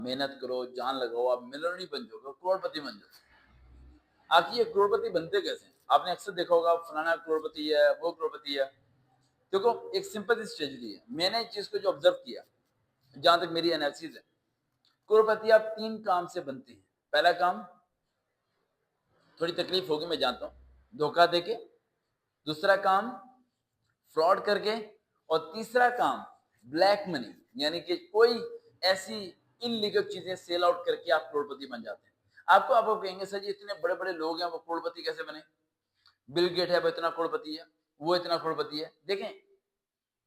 मेहनत करो, जान लगाओ, आप मिलियनरी बन जाओगे, करोड़पति बन जाओगे। आखिर ये करोड़पति बनते कैसे हैं? आपने अक्सर देखा होगा फलाना करोड़पति है, वो करोड़पति है। देखो एक सिंपल सी स्ट्रेटजी है, मैंने इस चीज को जो ऑब्जर्व किया, जहां तक मेरी एनालिसिस है, करोड़पति आप 3 काम से बनते हैं। पहला काम, थोड़ी तकलीफ होगी मैं जानता हूँ, धोखा देके। दूसरा काम, फ्रॉड करके। और तीसरा काम, ब्लैक मनी, यानी कि कोई ऐसी इनलीगल चीजें सेल आउट करके आप करोड़पति बन जाते हैं। आपको कहेंगे सर जी इतने बड़े बड़े लोग हैं, वो करोड़पति कैसे बने? बिल गेट है, वो इतना करोड़पति है, वो इतना करोड़पति है। देखें,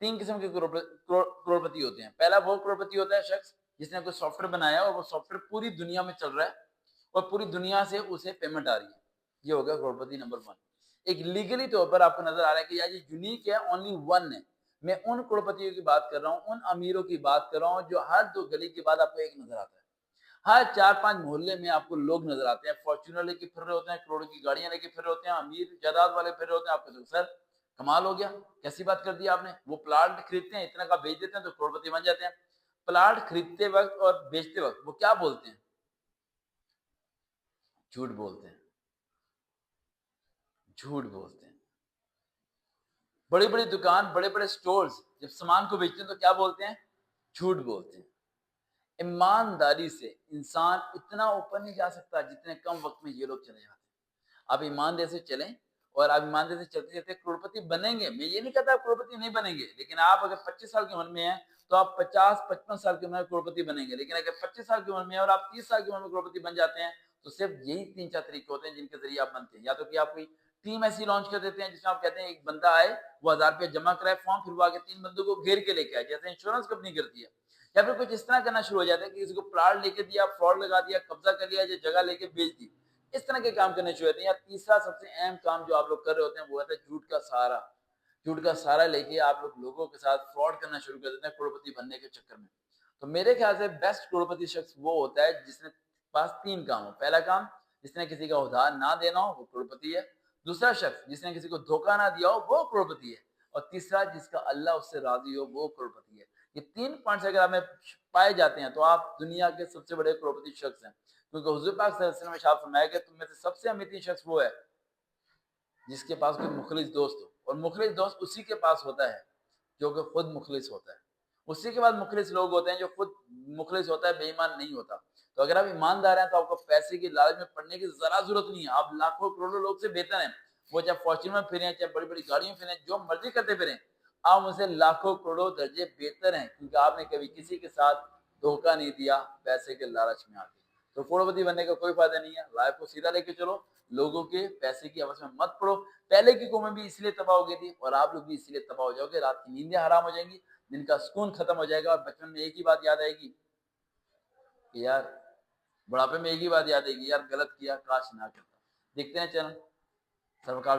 3 किस्म के करोड़पति होते हैं। पहला वो करोड़पति होता है शख्स जिसने कोई सॉफ्टवेयर बनाया और वो सॉफ्टवेयर पूरी दुनिया में चल रहा है और पूरी दुनिया से उसे पेमेंट आ रही है। ये हो गया करोड़पति नंबर 1। एक लीगली तौर पर आपको नजर आ रहा है कि यार ये यूनिक है, ओनली वन है। मैं उन करोड़पतियों की बात कर रहा हूँ, उन अमीरों की बात कर रहा हूँ जो हर 2 गली के बाद आपको एक नजर आता है। हर 4-5 मोहल्ले में आपको लोग नजर आते हैं, फॉर्च्यूनर लेके फिर रहे होते हैं, करोड़ों की गाड़ियां लेके फिर रहे होते हैं, अमीर जायदाद वाले फिर रहे होते हैं। आपको सर कमाल हो गया, कैसी बात कर दी आपने। वो प्लाट खरीदते हैं, इतना का बेच देते हैं तो करोड़पति बन जाते हैं। प्लाट खरीदते वक्त और बेचते वक्त वो क्या बोलते हैं? झूठ बोलते हैं, झूठ बोलते हैं। बड़ी बड़ी दुकान, बड़े बड़े स्टोर्स जब सामान को बेचते हैं तो क्या बोलते हैं? झूठ बोलते हैं। ईमानदारी से इंसान इतना ऊपर नहीं जा सकता जितने कम वक्त में ये लोग चले जाते हैं। आप ईमानदारी से चलें और आप ईमानदारी से चलते चलते करोड़पति बनेंगे। मैं ये नहीं कहता आप करोड़पति नहीं बनेंगे, लेकिन आप अगर 25 साल की उम्र में हैं तो आप 50-55 साल की उम्र में करोड़पति बनेंगे। लेकिन अगर 25 साल की उम्र में है और आप 30 साल की उम्र में करोड़पति बन जाते हैं तो सिर्फ यही 3-4 तरीके होते हैं जिनके जरिए आप बनते हैं। या तो कि आप कोई टीम ऐसी लॉन्च कर देते हैं जिसमें आप कहते हैं एक बंदा आए, वो 1000 रुपया जमा कराए फॉर्म, फिर वो आगे 3 बंदों को घेर के लेके आए, जैसे इंश्योरेंस कंपनी करती है। या फिर कुछ इस तरह करना शुरू हो जाता है कि किसी को प्लाट लेके दिया, फ्रॉड लगा दिया, कब्जा कर लिया, या जगह लेके बेच दी। इस तरह के काम करने शुरू होते हैं। या तीसरा सबसे अहम काम जो आप लोग कर रहे होते हैं वो होता है झूठ का सहारा। झूठ का सहारा लेके आप लोग लोगों के साथ फ्रॉड करना शुरू कर देते हैं करोड़पति बनने के चक्कर में। तो मेरे ख्याल से बेस्ट करोड़पति शख्स वो होता है जिसने पास 3 काम हो। पहला काम, जिसने किसी का उधार ना देना हो, वो करोड़पति है। दूसरा शख्स जिसने किसी को धोखा ना दिया हो, वो करोड़पति है। और तीसरा, जिसका अल्लाह उससे राजी हो, वो करोड़पति है। ये 3 पॉइंट्स अगर आप में पाए जाते हैं तो आप दुनिया के सबसे बड़े करोड़पति शख्स हैं। क्योंकि हुजूर पाक सल्लल्लाहु अलैहि वसल्लम ने इरशाद फरमाया कि तुम में से सबसे अमीर शख्स वो है जिसके पास कोई मुखलिस दोस्त हो, और मुखलिस दोस्त उसी के पास होता है जो कि खुद मुखलिस होता है। उसी के बाद मुखलिस लोग होते हैं जो खुद मुखलिस होता है, बेईमान नहीं होता। तो अगर आप ईमानदार हैं तो आपको पैसे की लालच में पड़ने की जरा जरूरत नहीं है। आप लाखों करोड़ों लोग से बेहतर हैं। वो चाहे फॉर्च्यूनर में फिरे, चाहे बड़ी बड़ी गाड़ियों में फिरे, जो मर्जी करते फिरे, आप उनसे लाखों करोड़ों दर्जे बेहतर हैं, क्योंकि आपने कभी किसी के साथ धोखा नहीं दिया पैसे के लालच में आके। तो करोड़पति बनने का कोई फायदा नहीं है। लाइफ को सीधा लेके चलो, लोगों के पैसे की आवाज में मत पड़ो। पहले की कौमें भी इसलिए तबाह हो गई थी और आप लोग भी इसलिए तबाह हो जाओगे। रात की नींदें हराम हो जाएंगी, दिन का सुकून खत्म हो जाएगा, और बचपन में एक ही बात याद आएगी कि यार, बुढ़ापे में एक ही बात याद आएगी, यार गलत किया, काश ना करता। देखते हैं चैनल। सर्वकाल